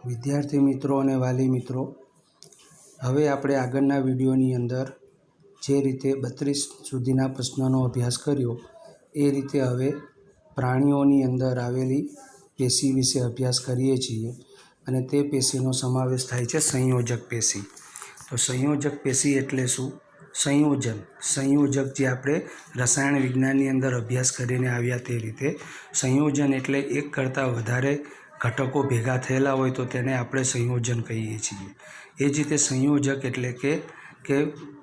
વિદ્યાર્થી મિત્રો અને વાલી મિત્રો, હવે આપણે આગળના વિડીયોની અંદર જે રીતે 32 સુધીના પ્રશ્નોનો અભ્યાસ કર્યો એ રીતે હવે પ્રાણીઓની અંદર આવેલી પેશી વિશે અભ્યાસ કરીએ છીએ અને તે પેશીનો સમાવેશ થાય છે સંયોજક પેશી. તો સંયોજક પેશી એટલે શું? સંયોજક જે આપણે રસાયણ વિજ્ઞાનની અંદર અભ્યાસ કરીને આવ્યા તે રીતે સંયોજન એટલે એક કરતાં વધારે ઘટકો ભેગા થયેલા હોય તો તેને આપણે સંયોજન કહીએ છીએ. એ જ રીતે સંયોજક એટલે કે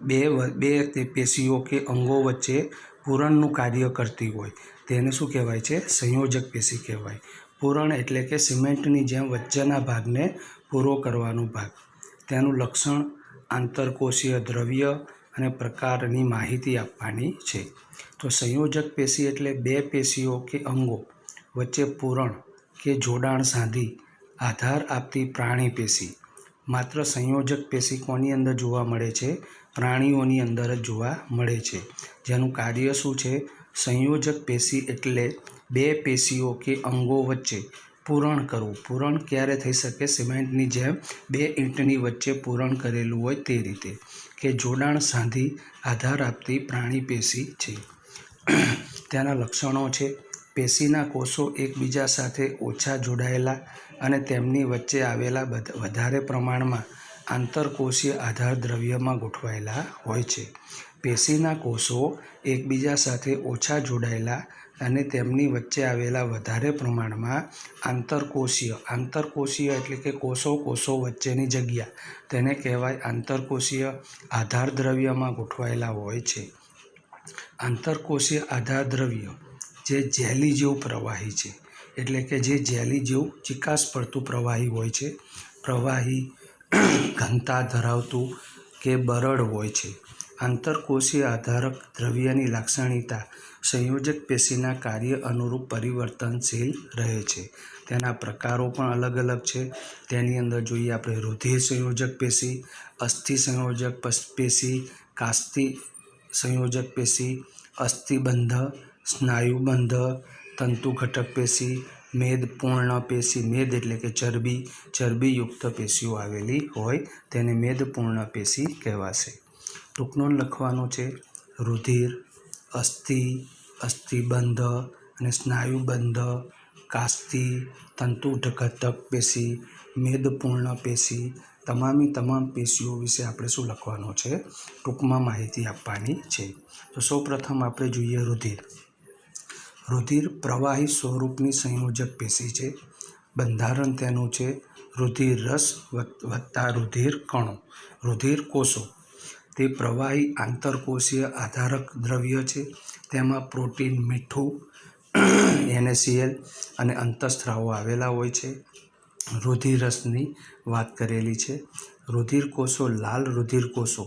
બે પેશીઓ કે અંગો વચ્ચે પૂરણનું કાર્ય કરતી હોય તેને શું કહેવાય છે? સંયોજક પેશી કહેવાય. પૂરણ એટલે કે સિમેન્ટની જેમ વચ્ચેના ભાગને પૂરો કરવાનો ભાગ. તેનું લક્ષણ આંતરકોષીય દ્રવ્ય અને પ્રકારની માહિતી આપવાની છે. તો સંયોજક પેશી એટલે બે પેશીઓ કે અંગો વચ્ચે પૂરણ કે જોડાણ સાધી આધાર આપતી પ્રાણી પેશી. માત્ર સંયોજક પેશી કોની અંદર જોવા મળે છે? પ્રાણીઓની અંદર જ જોવા મળે છે. જેનું કાર્ય શું છે? સંયોજક પેશી એટલે બે પેશીઓ કે અંગો વચ્ચે પૂરણ કરવું. પૂરણ ક્યારે થઈ શકે? સિમેન્ટની જેમ બે ઈંટની વચ્ચે પૂરણ કરેલું હોય તે રીતે, કે જોડાણ સાધી આધાર આપતી પ્રાણી પેશી છે. તેના લક્ષણો છે: પેશીના કોષો એકબીજા સાથે ઓછા જોડાયેલા અને તેમની વચ્ચે આવેલા વધારે પ્રમાણમાં આંતરકોષીય આધાર દ્રવ્યમાં ગોઠવાયેલા હોય છે. પેશીના કોષો એકબીજા સાથે ઓછા જોડાયેલા અને તેમની વચ્ચે આવેલા વધારે પ્રમાણમાં આંતરકોષીય એટલે કે કોષો વચ્ચેની જગ્યા, તેને કહેવાય આંતરકોષીય આધાર દ્રવ્યમાં ગોઠવાયેલા હોય છે. આંતરકોષીય આધાર દ્રવ્ય જે જેલી જેવું પ્રવાહી છે, એટલે કે જે જેલી જેવું ચિકાસ પડતું પ્રવાહી હોય છે, પ્રવાહી ઘનતા ધરાવતું કે બરડ હોય છે. આંતરકોષીય આધારક દ્રવ્યની લાક્ષણિકતા સંયોજક પેશીના કાર્ય અનુરૂપ પરિવર્તનશીલ રહે છે. તેના પ્રકારો પણ અલગ અલગ છે. તેની અંદર જોઈએ આપણે રુધિર સંયોજક પેશી, અસ્થિ સંયોજક પેશી, કાસ્તી સંયોજક પેશી, અસ્થિબંધ, સ્નાયુબંધ, તંતુ ઘટક પેશી, મેદપૂર્ણ પેશી. મેદ એટલે કે ચરબીયુક્ત પેશીઓ આવેલી હોય તેને મેદપૂર્ણ પેશી કહેવાશે. ટૂંકનોંધ લખવાનો છે: રુધિર, અસ્થિબંધ અને સ્નાયુબંધ, કાસ્તી, તંતુ ઘટક પેશી, મેદપૂર્ણ પેશી. તમામ પેશીઓ વિશે આપણે શું લખવાનું છે? ટૂંકમાં માહિતી આપવાની છે. તો સૌપ્રથમ આપણે જોઈએ રુધિર. રુધિર પ્રવાહી સ્વરૂપની સંયોજક પેશી છે. બંધારણ તેનું છે રુધિર રસ વત્તા રુધિર કણો. રુધિર કોષો તે પ્રવાહી આંતરકોષીય આધારક દ્રવ્ય છે. તેમાં પ્રોટીન, મીઠું, NaCl અને અંતઃસ્ત્રાવો આવેલા હોય છે. રુધિર રસની વાત કરેલી છે. રુધિર કોષો લાલ રુધિર કોષો,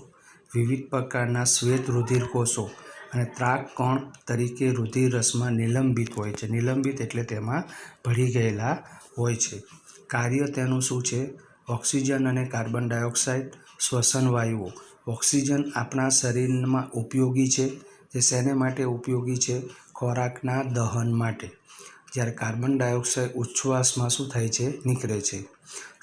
વિવિધ પ્રકારના શ્વેત રુધિર કોષો અને ત્રાક કણ તરીકે રુધિર રસમાં નિલંબિત હોય છે. નિલંબિત એટલે તેમાં ભળી ગયેલા હોય છે. કાર્ય તેનું શું છે? ઓક્સિજન અને કાર્બન ડાયોક્સાઇડ શ્વસન વાયુઓ. ઓક્સિજન આપણા શરીરમાં ઉપયોગી છે. જે શેને માટે ઉપયોગી છે? ખોરાકના દહન માટે. જ્યારે કાર્બન ડાયોક્સાઇડ ઉચ્છ્વાસમાં શું થાય છે? નીકળે છે.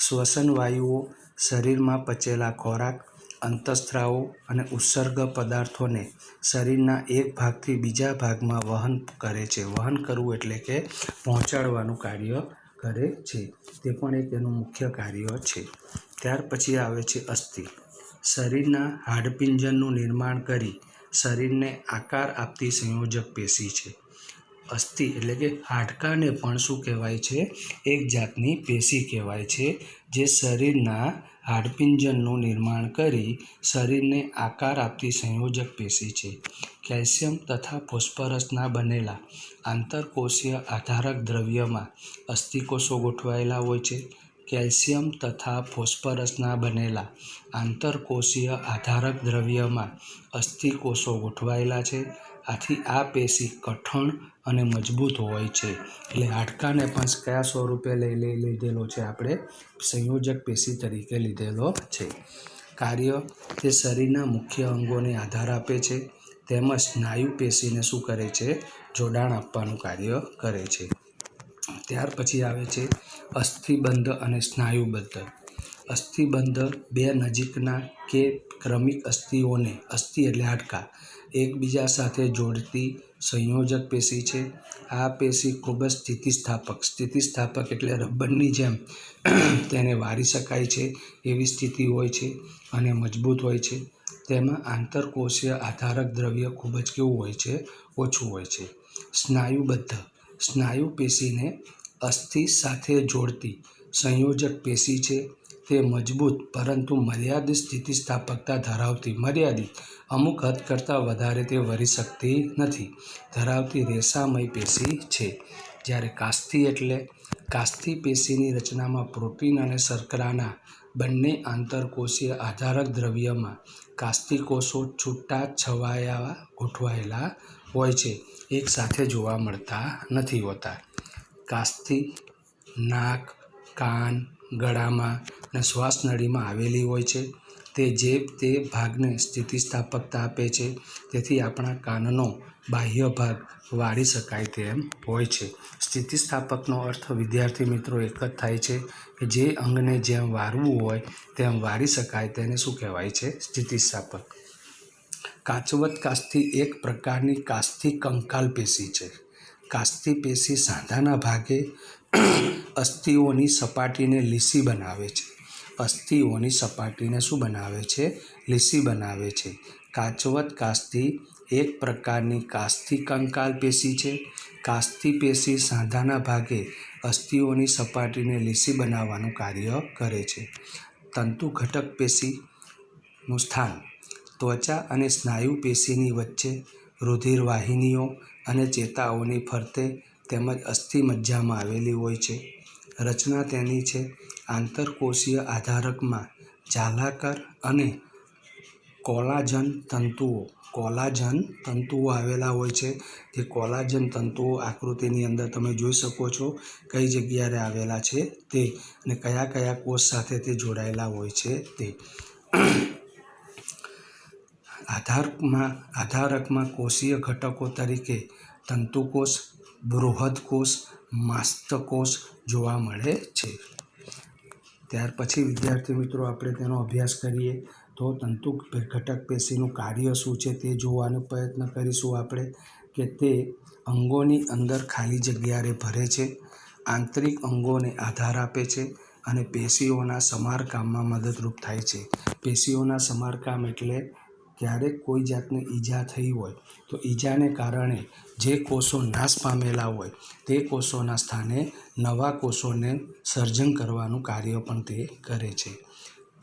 શ્વસન વાયુઓ શરીરમાં પચેલા ખોરાક, અંતઃસ્ત્રાવો અને ઉત્સર્ગ પદાર્થોને શરીરના એક ભાગથી બીજા ભાગમાં વહન કરે છે. વહન કરવું એટલે કે પહોંચાડવાનું કાર્ય કરે છે. તે પણ એક એનું મુખ્ય કાર્ય છે. ત્યાર પછી આવે છે અસ્થિ. શરીરના હાડપિંજરનું નિર્માણ કરી શરીરને આકાર આપતી સંયોજક પેશી છે. અસ્થિ એટલે કે હાડકાને પણ શું કહેવાય છે? એક જાતની પેશી કહેવાય છે, જે શરીરના હાડપિંજરનું નિર્માણ કરી શરીરને આકાર આપતી સંયોજક પેશી છે. કેલ્શિયમ તથા ફોસ્ફરસના બનેલા આંતરકોષીય આધારક દ્રવ્યમાં અસ્થિકોષો ગોઠવાયેલા હોય છે. કેલ્શિયમ તથા ફોસ્ફરસના બનેલા આંતરકોષીય આધારક દ્રવ્યમાં અસ્થિકોષો ગોઠવાયેલા છે. આથી આ પેશી કઠણ અને મજબૂત હોય છે. એટલે હાડકાને પણ કયા સ્વરૂપે લીધેલો છે? આપણે સંયોજક પેશી તરીકે લીધેલો છે. કાર્ય તે શરીરના મુખ્ય અંગોને આધાર આપે છે, તેમજ સ્નાયુ પેશીને શું કરે છે? જોડાણ આપવાનું કાર્ય કરે છે. ત્યાર પછી આવે છે અસ્થિબંધ અને સ્નાયુબદ્ધ. અસ્થિબંધ બે નજીકના કે ક્રમિક અસ્થિઓને, અસ્થિ એટલે હાડકાં, એકબીજા સાથે જોડતી સંયોજક પેશી છે. આ પેશી ખૂબ જ સ્થિતિસ્થાપક એટલે રબરની જેમ તેને વારી શકાય છે એવી સ્થિતિ હોય છે અને મજબૂત હોય છે. તેમાં આંતરકોષીય આધારક દ્રવ્ય ખૂબ જ કેવું હોય છે? ઓછું હોય છે. સ્નાયુબદ્ધ. સ્નાયુ પેશીને અસ્થિ સાથે જોડતી સંયોજક પેશી છે. તે મજબૂત પરંતુ મર્યાદિત સ્થિતિસ્થાપકતા ધરાવતી અમુક હદ કરતાં વધારે તે વરી શકતી નથી ધરાવતી રેસામય પેશી છે. જ્યારે કાસ્થિ પેશીની રચનામાં પ્રોટીન અને શર્કરાના બંને આંતરકોષીય આધારક દ્રવ્યમાં કાસ્થિકોષો છૂટાછવાયા ગોઠવાયેલા હોય છે, એક સાથે જોવા મળતા નથી હોતા. કાસ્થિ નાક, કાન, ગળામાં અને શ્વાસનળીમાં આવેલી હોય છે. તે ભાગને સ્થિતિસ્થાપકતા આપે છે. તેથી આપણા કાનનો બાહ્ય ભાગ વાળી શકાય તેમ હોય છે. સ્થિતિસ્થાપકનો અર્થ વિદ્યાર્થી મિત્રો એક જ થાય છે કે જે અંગને જેમ વારવું હોય તેમ વારી શકાય તેને શું કહેવાય છે? સ્થિતિસ્થાપક. કાચવત કાસ્થિ એક પ્રકારની કાસ્થિ કંકાલ પેશી છે. કાસ્થિ પેશી સાંધાના ભાગે અસ્થિઓની સપાટીને લીસી બનાવે છે. અસ્થિઓની સપાટીને શું બનાવે છે? લીસી બનાવે છે. કાચવત કાસ્થિ એક પ્રકારની કાસ્થિ કંકાલ પેશી છે. કાસ્થિ પેશી સાંધાના ભાગે અસ્થિઓની સપાટીને લીસી બનાવવાનું કાર્ય કરે છે. તંતુઘટક પેશીનું સ્થાન. ત્વચા અને સ્નાયુ પેશીની વચ્ચે, રુધિરવાહિનીઓ અને ચેતાઓની ફરતે તેમજ અસ્થિમજ્જામાં આવેલી હોય છે. રચના તેની છે. આંતરકોષીય આધારકમાં જાલાકાર અને કોલાજન તંતુઓ આવેલા હોય છે. તે કોલાજન તંતુઓ આકૃતિની અંદર તમે જોઈ શકો છો કઈ જગ્યાએ આવેલા છે તે અને કયા કયા કોષ સાથે તે જોડાયેલા હોય છે તે. આધારકમાં કોષીય ઘટકો તરીકે તંતુકોષ, બૃહદકોષ, માસ્તકોષ જોવા મળે છે. ત્યાર પછી વિદ્યાર્થી મિત્રો આપણે તેનો અભ્યાસ કરીએ તો તંતુ ઘટક પેશીનું કાર્ય શું છે તે જોવાનો પ્રયત્ન કરીશું આપણે કે તે અંગોની અંદર ખાલી જગ્યાને ભરે છે, આંતરિક અંગોને આધાર આપે છે અને પેશીઓના સમારકામમાં મદદરૂપ થાય છે. પેશીઓના સમારકામ એટલે ક્યારેક કોઈ જાતની ઈજા થઈ હોય તો ઈજાને કારણે જે કોષો નાશ પામેલા હોય તે કોષોના સ્થાને નવા કોષોને સર્જન કરવાનું કાર્ય પણ તે કરે છે.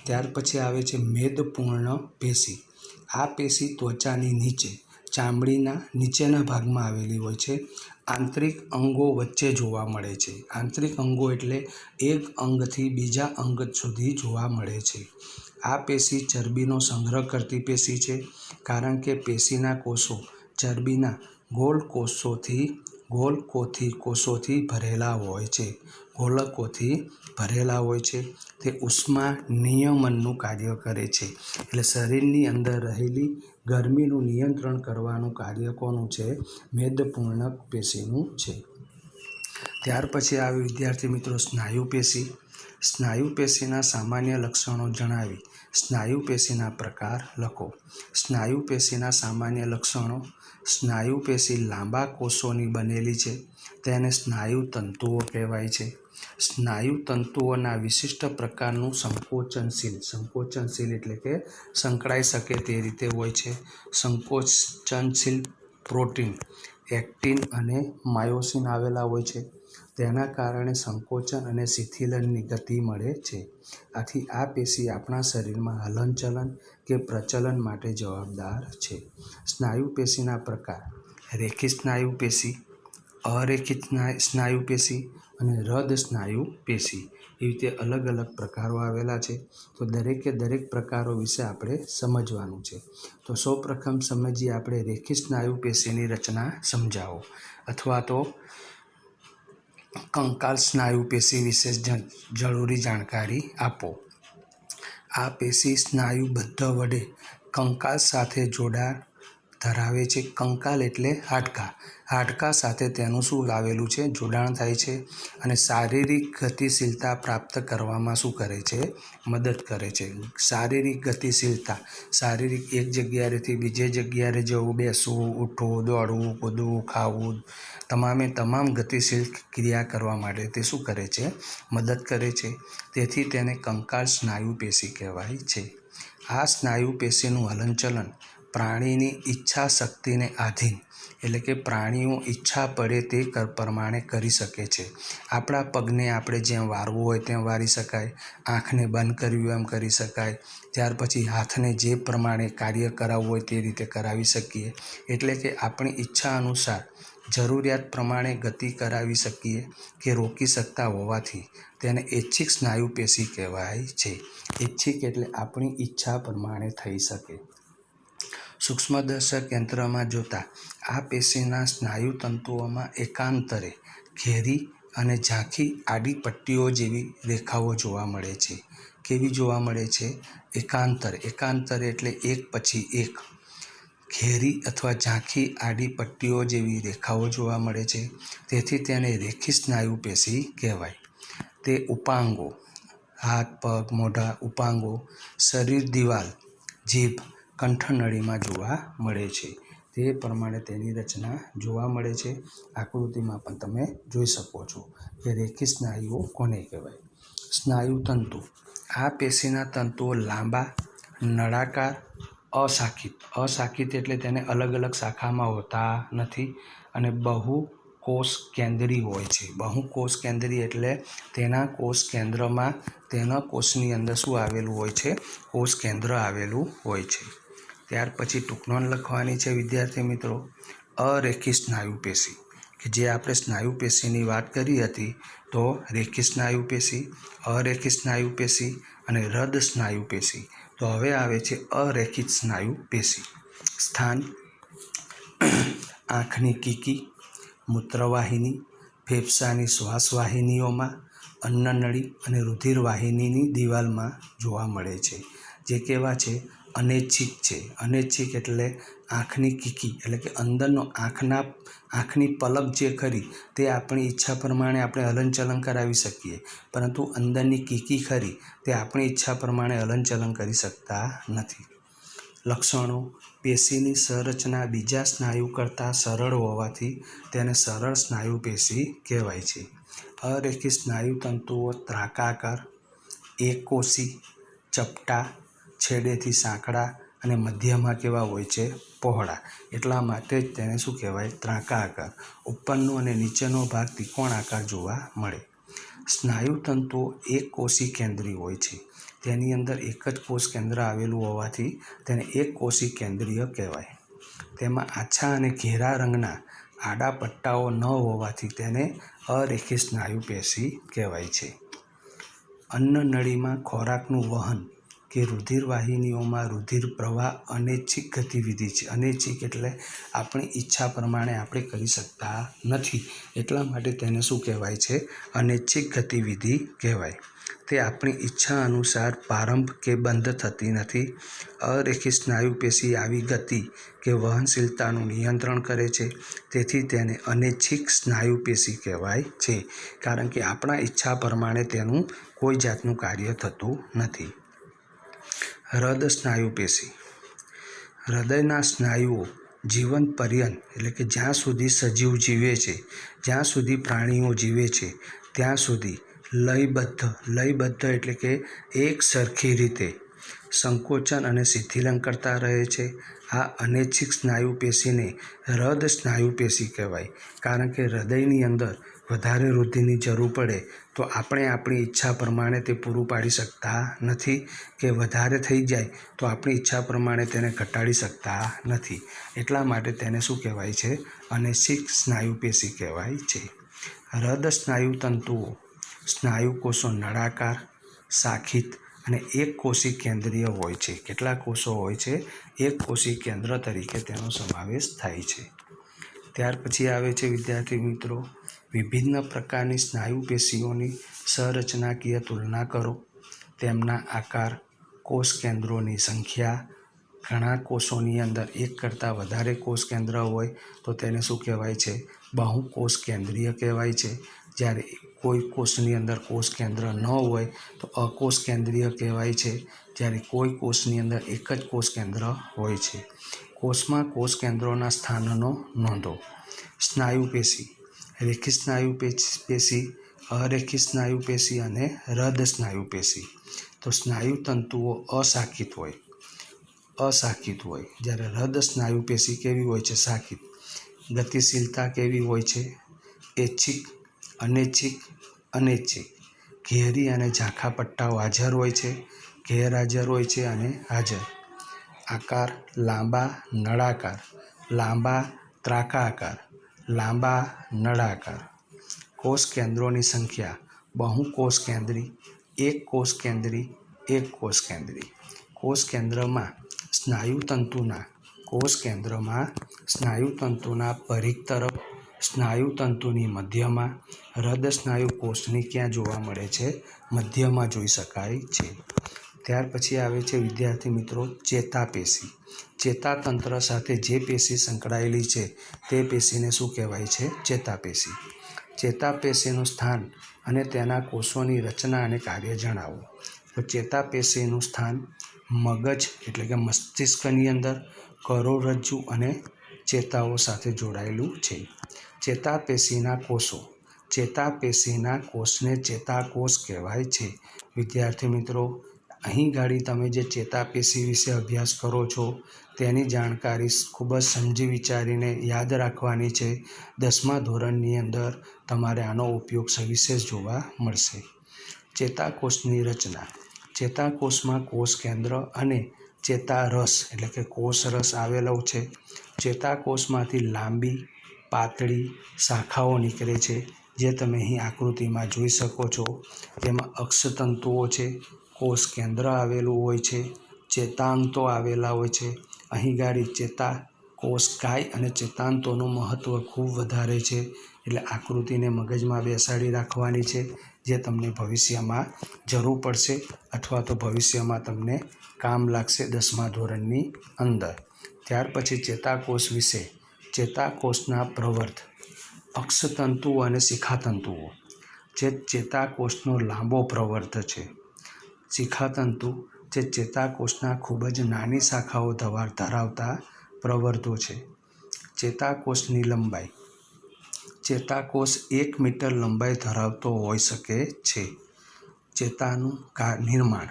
ત્યાર પછી આવે છે મેદપૂર્ણ પેશી. આ પેશી ત્વચાની નીચે, ચામડીના નીચેના ભાગમાં આવેલી હોય છે. આંતરિક અંગો વચ્ચે જોવા મળે છે. આંતરિક અંગો એટલે એક અંગથી બીજા અંગ સુધી જોવા મળે છે. આ પેશી ચરબીનો સંગ્રહ કરતી પેશી છે કારણ કે પેશીના કોષો ચરબીના ગોલકોથી ભરેલા હોય છે. તે ઉષ્મા નિયમનનું કાર્ય કરે છે. એટલે શરીરની અંદર રહેલી ગરમીનું નિયંત્રણ કરવાનું કાર્ય કોનું છે? મેદપૂર્ણ પેશીનું છે. ત્યાર પછી આવે વિદ્યાર્થી મિત્રો સ્નાયુ પેશી. સ્નાયુ પેશીના સામાન્ય લક્ષણો જણાવી સ્નાયુ પેશીના પ્રકાર લખો. સ્નાયુ પેશીના સામાન્ય લક્ષણો. સ્નાયુ પેશી લાંબા કોષોની બનેલી છે. તેને સ્નાયુ તંતુઓ કહેવાય છે. સ્નાયુ તંતુઓના વિશિષ્ટ પ્રકારનું સંકોચનશીલ એટલે કે સંકળાઈ શકે તે રીતે હોય છે. સંકોચનશીલ પ્રોટીન એક્ટિન અને માયોસિન આવેલા હોય છે. તેના કારણે સંકોચન અને શિથિલનની ગતિ મળે છે. આથી આ પેશી આપણા શરીરમાં હલનચલન કે પ્રચલન માટે જવાબદાર છે. સ્નાયુ પેશીના પ્રકાર. રેખીય સ્નાયુ પેશી, અરેખીય સ્નાયુ પેશી અને હૃદ સ્નાયુ પેશી એવી રીતે અલગ અલગ પ્રકારો આવેલા છે. તો દરેકે દરેક પ્રકારો વિશે આપણે સમજવાનું છે. તો સૌપ્રથમ સમજીએ આપણે રેખીય સ્નાયુ પેશીની રચના સમજાવો અથવા તો કંકાલ સ્નાયુ પેશી વિશે જરૂરી જાણકારી આપો. આ પેશી સ્નાયુબદ્ધ વડે કંકાલ સાથે જોડાણ ધરાવે છે. કંકાલ એટલે હાડકાં. હાડકાં સાથે તેનું શું લાવેલું છે? જોડાણ થાય છે અને શારીરિક ગતિશીલતા પ્રાપ્ત કરવામાં શું કરે છે? મદદ કરે છે. શારીરિક ગતિશીલતા, શારીરિક એક જગ્યાએથી બીજે જગ્યાએ જવું, બેસવું, ઉઠવું, દોડવું, કૂદવું, ખાવું, તમામ ગતિશીલ ક્રિયા કરવા માટે તે શું કરે છે? મદદ કરે છે. તેથી તેને કંકાલ સ્નાયુ પેશી કહેવાય છે. આ સ્નાયુ પેશીનું હલનચલન પ્રાણીની ઈચ્છા શક્તિને આધીન, એટલે કે પ્રાણીઓ ઈચ્છા પડે તે પ્રમાણે કરી શકે છે. આપણા પગને આપણે જેમ વારવું હોય તેમ વારી શકાય, આંખને બંધ કરવી હોય એમ કરી શકાય, ત્યાર પછી હાથને જે પ્રમાણે કાર્ય કરાવવું હોય તે રીતે કરાવી શકીએ. એટલે કે આપણી ઈચ્છા અનુસાર જરૂરિયાત પ્રમાણે ગતિ કરાવી શકીએ કે રોકી શકતા હોવાથી તેને ઐચ્છિક સ્નાયુ પેશી કહેવાય છે. ઐચ્છિક એટલે આપણી ઈચ્છા પ્રમાણે થઈ શકે. સૂક્ષ્મદર્શક યંત્રમાં જોતા આ પેશીના સ્નાયુ તંતુઓમાં એકાંતરે ઘેરી અને ઝાંખી આડી પટ્ટીઓ જેવી રેખાઓ જોવા મળે છે. કેવી જોવા મળે છે? એકાંતરે. એકાંતરે એટલે એક પછી એક ઘેરી અથવા ઝાંખી આડી પટ્ટીઓ જેવી રેખાઓ જોવા મળે છે. તેથી તેને રેખી સ્નાયુ પેશી કહેવાય. તે ઉપાંગો, હાથ, પગ, મોઢા, ઉપાંગો, શરીર દિવાલ, જીભ, કંઠનળીમાં જોવા મળે છે. તે પ્રમાણે તેની રચના જોવા મળે છે. આકૃતિમાં પણ તમે જોઈ શકો છો કે રેખી સ્નાયુઓ કોને કહેવાય. સ્નાયુ તંતુ. આ પેશીના તંતુઓ લાંબા, નળાકાર, અશાખિત. અશાખિત એટલે તેને અલગ અલગ શાખામાં હોતા નથી અને બહુકોષ કેન્દ્રી હોય છે. બહુકોષ કેન્દ્રી એટલે તેના કોષ કેન્દ્રમાં, તેના કોષની અંદર શું આવેલું હોય છે? કોષ કેન્દ્ર આવેલું હોય છે. ત્યાર પછી ટૂંકનોંધ લખવાની છે વિદ્યાર્થી મિત્રો. અરેખી સ્નાયુ પેશી, કે જે આપણે સ્નાયુ પેશીની વાત કરી હતી, તો રેખી સ્નાયુ પેશી, અરેખી સ્નાયુ પેશી અને હૃદ સ્નાયુ પેશી. તો હવે આવે છે અરેખિત સ્નાયુ પેશી. સ્થાન: આંખની કીકી, મૂત્રવાહિની, ફેફસાની શ્વાસવાહિનીઓમાં, અન્નનળી અને રુધિરવાહિનીની દિવાલમાં જોવા મળે છે. જે કેવા છે? અનૈચ્છિક છે. અનૈચ્છિક એટલે આંખની કીકી, એટલે કે અંદરનો આંખની પલક જે ખરી તે આપણી ઈચ્છા પ્રમાણે આપણે હલનચલન કરાવી શકીએ, પરંતુ અંદરની કીકી ખરી તે આપણી ઈચ્છા પ્રમાણે હલનચલન કરી શકતા નથી. લક્ષણો: પેશીની સંરચના બીજા સ્નાયુ કરતાં સરળ હોવાથી તેને સરળ સ્નાયુ પેશી કહેવાય છે. અરેખી સ્નાયુ તંતુઓ ત્રાંકાકાર, એકકોષી, ચપટા, છેડેથી સાંકડા અને મધ્યમાં કેવા હોય છે? પહોળા. એટલા માટે જ તેને શું કહેવાય? ત્રાંકાકાર. ઉપરનો અને નીચેનો ભાગ ત્રિકોણાકાર જોવા મળે. સ્નાયુ તંતુઓ એકકોષી કેન્દ્રી હોય છે. તેની અંદર એક જ કોષ કેન્દ્ર આવેલું હોવાથી તેને એકકોષી કેન્દ્રીય કહેવાય. તેમાં આછા અને ઘેરા રંગના આડા પટ્ટાઓ ન હોવાથી તેને અરેખી સ્નાયુ પેશી કહેવાય છે. અન્નનળીમાં ખોરાકનું વહન કે રુધિરવાહિનીઓમાં રુધિર પ્રવાહ અનૈચ્છિક ગતિવિધિ છે. અનૈચ્છિક એટલે આપણી ઈચ્છા પ્રમાણે આપણે કરી શકતા નથી. એટલા માટે તેને શું કહેવાય છે? અનૈચ્છિક ગતિવિધિ કહેવાય. તે આપણી ઈચ્છા અનુસાર પ્રારંભ કે બંધ થતી નથી. અરેખી સ્નાયુ પેશી આવી ગતિ કે વહનશીલતાનું નિયંત્રણ કરે છે. તેથી તેને અનૈચ્છિક સ્નાયુ પેશી કહેવાય છે, કારણ કે આપણા ઈચ્છા પ્રમાણે તેનું કોઈ જાતનું કાર્ય થતું નથી. હૃદ સ્નાયુ પેશી. હૃદયના સ્નાયુઓ જીવન પર્યંત, એટલે કે જ્યાં સુધી સજીવ જીવે છે, જ્યાં સુધી પ્રાણીઓ જીવે છે ત્યાં સુધી લયબદ્ધ એટલે કે એક સરખી રીતે સંકોચન અને શિથિલન કરતા રહે છે. આ અનૈચ્છિક સ્નાયુ પેશીને હૃદ સ્નાયુ પેશી કહેવાય. કારણ કે હૃદયની અંદર વધારે રુધિરની જરૂર પડે તો આપણે આપણી ઈચ્છા પ્રમાણે તે પૂરું પાડી શકતા નથી, કે વધારે થઈ જાય તો આપણી ઈચ્છા પ્રમાણે તેને ઘટાડી શકતા નથી. એટલા માટે તેને શું કહેવાય છે? અનૈચ્છિક સ્નાયુ પેશી કહેવાય છે. હૃદ સ્નાયુ તંતુઓ સ્નાયુકોષો નળાકાર, શાખિત અને એકકોષી કેન્દ્રીય હોય છે. કેટલા કોષો હોય છે? એકકોષી કેન્દ્ર તરીકે તેનો સમાવેશ થાય છે. ત્યાર પછી આવે છે વિદ્યાર્થી મિત્રો, વિભિન્ન પ્રકારની સ્નાયુ પેશીઓની સંરચનાકીય તુલના કરો. તેમના આકાર, કોષ કેન્દ્રોની સંખ્યા, ઘણા કોષોની અંદર એક કરતાં વધારે કોષ કેન્દ્ર હોય તો તેને શું કહેવાય છે? બહુકોષ કેન્દ્રીય કહેવાય છે. જ્યારે કોઈ કોષની અંદર કોષ કેન્દ્ર ન હોય તો અકોષ કેન્દ્રીય કહેવાય છે. જ્યારે કોઈ કોષની અંદર એક જ કોષ કેન્દ્ર હોય છે. કોષમાં કોષ કેન્દ્રોના સ્થાનનો નોંધો. સ્નાયુ પેશી, રેખીય સ્નાયુ પેશી, અરેખીય સ્નાયુ પેશી અને હૃદ સ્નાયુ પેશી. તો સ્નાયુ તંતુઓ અશાખિત હોય, જ્યારે હૃદ સ્નાયુ પેશી કેવી હોય છે? શાખિત. ગતિશીલતા કેવી હોય છે? ઐચ્છિક, અનૈચ્છિક. ઘેરી અને ઝાંખા પટ્ટાઓ હાજર હોય છે, ગેરહાજર હોય છે અને હાજર. આકાર લાંબા, નળાકાર, લાંબા, ત્રાંકા, લાંબા, નળાકાર. કોષ કેન્દ્રોની સંખ્યા બહુકોષ કેન્દ્રી, એક કોષ કેન્દ્રી, એક કોષ કેન્દ્રી. કોષ કેન્દ્રમાં સ્નાયુ તંતુના પરિઘ તરફ, સ્નાયુ તંતુની મધ્યમાં. હૃદ સ્નાયુ કોષની ક્યાં જોવા મળે છે? મધ્યમાં જોઈ શકાય છે. ત્યાર પછી આવે છે વિદ્યાર્થી મિત્રો ચેતાપેશી. ચેતાતંત્ર સાથે જે પેશી સંકળાયેલી છે તે પેશીને શું કહેવાય છે? ચેતાપેશી. ચેતાપેશીનું સ્થાન અને તેના કોષોની રચના અને કાર્ય જણાવો. તો ચેતાપેશીનું સ્થાન મગજ એટલે કે મસ્તિષ્કની અંદર, કરોડરજ્જુ અને ચેતાઓ સાથે જોડાયેલું છે. ચેતાપેશીના કોષો. ચેતાપેશીના કોષને ચેતાકોષ કહેવાય છે. વિદ્યાર્થી મિત્રો, અહીં ગાડી તમે જે ચેતાપેશી વિશે અભ્યાસ કરો છો તેની જાણકારી ખૂબ જ સમજી વિચારીને યાદ રાખવાની છે. 10મા ધોરણની અંદર તમારે આનો ઉપયોગ સવિશેષ જોવા મળશે. ચેતાકોષની રચના. ચેતાકોષમાં કોષ કેન્દ્ર અને ચેતારસ એટલે કે કોષરસ આવેલો છે. ચેતાકોષમાંથી લાંબી, પાતળી શાખાઓ નીકળે છે, જે તમે અહીં આકૃતિમાં જોઈ શકો છો. તેમાં અક્ષતંતુઓ છે, કોષ કેન્દ્ર આવેલું હોય છે, ચેતાંતો આવેલા હોય છે. અહીં ગાડી ચેતાકોષકાય અને ચેતાંતોનું મહત્ત્વ ખૂબ વધારે છે, એટલે આકૃતિને મગજમાં બેસાડી રાખવાની છે, જે તમને ભવિષ્યમાં જરૂર પડશે અથવા તો ભવિષ્યમાં તમને કામ લાગશે 10મા ધોરણની અંદર. ત્યાર પછી ચેતાકોષ વિશે. ચેતાકોષના પ્રવર્ત. અક્ષતંતુઓ અને શિખાતંતુઓ. જે ચેતાકોષનો લાંબો પ્રવર્ત છે. શિખાતંતુ જે ચેતાકોષના ખૂબ જ નાની શાખાઓ ધરાવતા પ્રવર્તો છે. ચેતાકોષની લંબાઈ. ચેતાકોષ 1 મીટર લંબાઈ ધરાવતો હોઈ શકે છે. ચેતાનું નિર્માણ.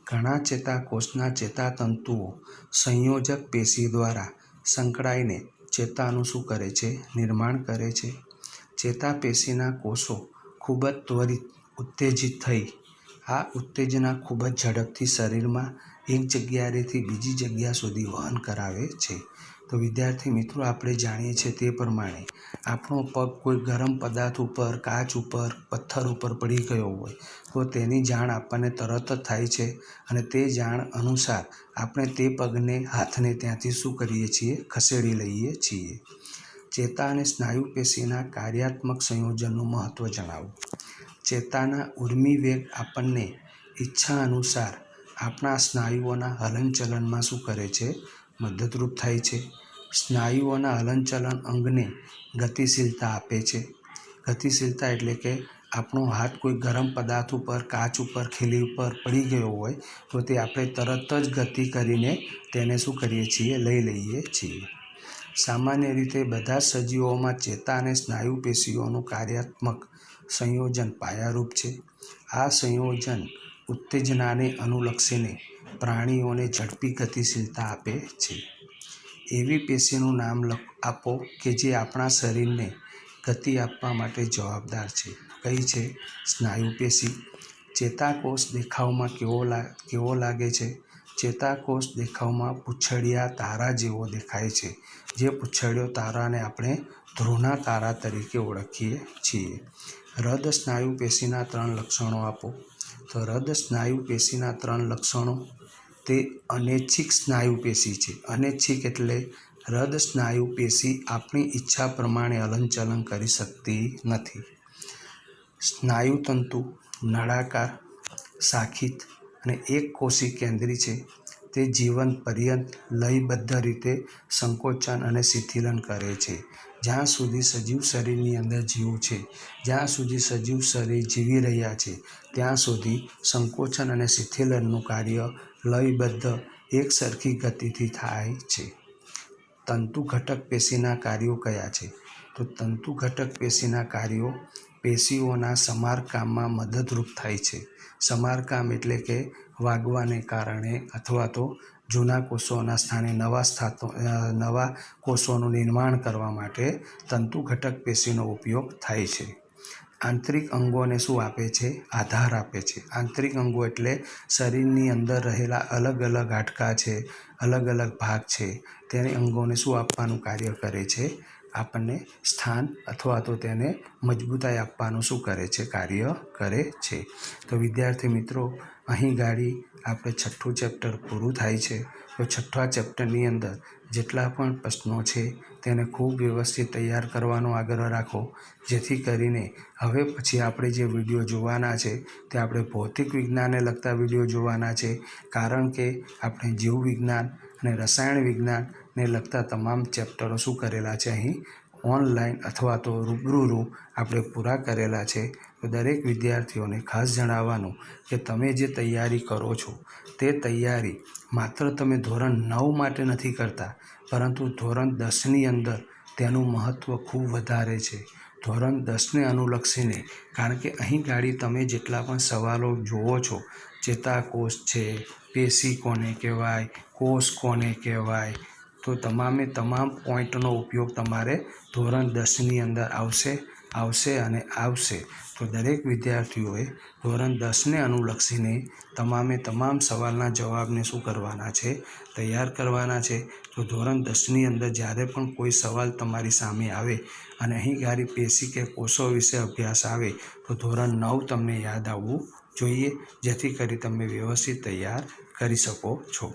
ઘણા ચેતાકોષના ચેતાતંતુઓ સંયોજક પેશી દ્વારા સંકળાઈને ચેતાનું શું કરે છે? નિર્માણ કરે છે. ચેતાપેશીના કોષો ખૂબ જ ત્વરિત ઉત્તેજિત થઈ આ ઉત્તેજના ખૂબ જ ઝડપથી શરીરમાં એક જગ્યાએથી બીજી જગ્યા સુધી વહન કરાવે છે. તો વિદ્યાર્થી મિત્રો, આપણે જાણીએ છીએ તે પ્રમાણે આપણો પગ કોઈ ગરમ પદાર્થ ઉપર, કાચ ઉપર, પથ્થર ઉપર પડી ગયો હોય તો તેની જાણ આપણને તરત જ થાય છે અને તે જાણ અનુસાર આપણે તે પગને, હાથને ત્યાંથી શું કરીએ છીએ? ખસેડી લઈએ છીએ. ચેતા અને સ્નાયુ પેશીના કાર્યાત્મક સંયોજનનું મહત્ત્વ જણાવો. ચેતાના ઉર્મિ વેગ આપણને ઈચ્છા અનુસાર આપણા સ્નાયુઓના હલનચલનમાં શું કરે છે? મદદરૂપ થાય છે. સ્નાયુઓના હલનચલન અંગને ગતિશીલતા આપે છે. ગતિશીલતા એટલે કે આપણો હાથ કોઈ ગરમ પદાર્થ ઉપર, કાચ ઉપર, ખીલી ઉપર પડી ગયો હોય તો તે આપણે તરત જ ગતિ કરીને તેને શું કરીએ છીએ? લઈ લઈએ છીએ. સામાન્ય રીતે બધા જ સજીવોમાં ચેતા અને સ્નાયુ પેશીઓનું કાર્યાત્મક સંયોજન પાયારૂપ છે. આ સંયોજન ઉત્તેજનાને અનુલક્ષીને પ્રાણીઓને ઝડપી ગતિશીલતા આપે છે. એવી પેશીનું નામ આપો કે જે આપણા શરીરને ગતિ આપવા માટે જવાબદાર છે. કઈ છે? સ્નાયુ પેશી. ચેતાકોષ દેખાવમાં કેવો લાગે છે? ચેતાકોષ દેખાવમાં પૂંછડિયા તારા જેવો દેખાય છે. જે પૂંછડિયો તારાને આપણે ધ્રુવના તારા તરીકે ઓળખીએ છીએ. હૃદ સ્નાયુ પેશીના 3 લક્ષણો આપો. તો હૃદ સ્નાયુ પેશીના 3 લક્ષણો. તે અનૈચ્છિક સ્નાયુ પેશી છે. અનૈચ્છિક એટલે હૃદ સ્નાયુ પેશી આપણી ઈચ્છા પ્રમાણે હલનચલન કરી શકતી નથી. સ્નાયુતંતુ નળાકાર, શાખિત અને એક કોષી કેન્દ્રી છે. તે જીવન પર્યંત લયબદ્ધ રીતે સંકોચન અને શિથિલન કરે છે. જ્યાં સુધી સજીવ શરીરની અંદર જીવ છે, જ્યાં સુધી સજીવ શરીર જીવી રહ્યા છે, ત્યાં સુધી સંકોચન અને શિથિલનનું કાર્ય લયબદ્ધ એકસરખી ગતિથી થાય છે. તંતુ ઘટક પેશીના કાર્યો કયા છે? તો તંતુ ઘટક પેશીના કાર્યો પેશીઓના સમારકામમાં મદદરૂપ થાય છે. સમારકામ એટલે કે વાગવાને કારણે અથવા તો જૂના કોષોના સ્થાને નવા કોષોનું નિર્માણ કરવા માટે તંતુ ઘટક પેશીનો ઉપયોગ થાય છે. આંતરિક અંગોને શું આપે છે? આધાર આપે છે. આંતરિક અંગો એટલે શરીરની અંદર રહેલા અલગ અલગ હાડકાં છે, અલગ અલગ ભાગ છે, તેને અંગોને શું આપવાનું કાર્ય કરે છે? આપણને સ્થાન અથવા તો તેને મજબૂતાઈ આપવાનું શું કરે છે? કાર્ય કરે છે. તો વિદ્યાર્થી મિત્રો, અહીં ગાડી આપણે 6થું ચેપ્ટર પૂરું થાય છે. તો 6થા ચેપ્ટરની અંદર જેટલા પણ પ્રશ્નો છે તેને ખૂબ વ્યવસ્થિત તૈયાર કરવાનો આગ્રહ રાખો, જેથી કરીને હવે પછી આપણે જે વિડીયો જોવાના છે તે આપણે ભૌતિક વિજ્ઞાનને લગતા વિડીયો જોવાના છે. કારણ કે આપણે જીવવિજ્ઞાન અને રસાયણ વિજ્ઞાનને લગતા તમામ ચેપ્ટરો શું કરેલા છે? અહીં ઓનલાઈન અથવા તો રૂબરૂ આપણે પૂરા કરેલા છે. તો દરેક વિદ્યાર્થીઓને ખાસ જણાવવાનું કે તમે જે તૈયારી કરો છો તે તૈયારી માત્ર તમે ધોરણ 9 માટે નથી કરતા, પરંતુ ધોરણ 10ની અંદર તેનું મહત્ત્વ ખૂબ વધારે છે. ધોરણ 10ને અનુલક્ષીને, કારણ કે અહીં ગાડી તમે જેટલા પણ સવાલો જુઓ છો, ચેતાકોષ છે, પેશી કોને કહેવાય, કોષ કોને કહેવાય, તો તમામે તમામ પોઈન્ટનો ઉપયોગ તમારે ધોરણ 10ની અંદર આવશે અને આવશે. તો દરેક વિદ્યાર્થીઓએ ધોરણ 10ને અનુલક્ષીને તમામે તમામ સવાલના જવાબને શું કરવાના છે? તૈયાર કરવાના છે. તો ધોરણ 10ની અંદર જ્યારે પણ કોઈ સવાલ તમારી સામે આવે અને અહીં ગાડી પેશી કે કોષો વિશે અભ્યાસ આવે તો ધોરણ 9 તમને યાદ આવવું જોઈએ, જેથી કરી તમે વ્યવસ્થિત તૈયાર કરી શકો છો.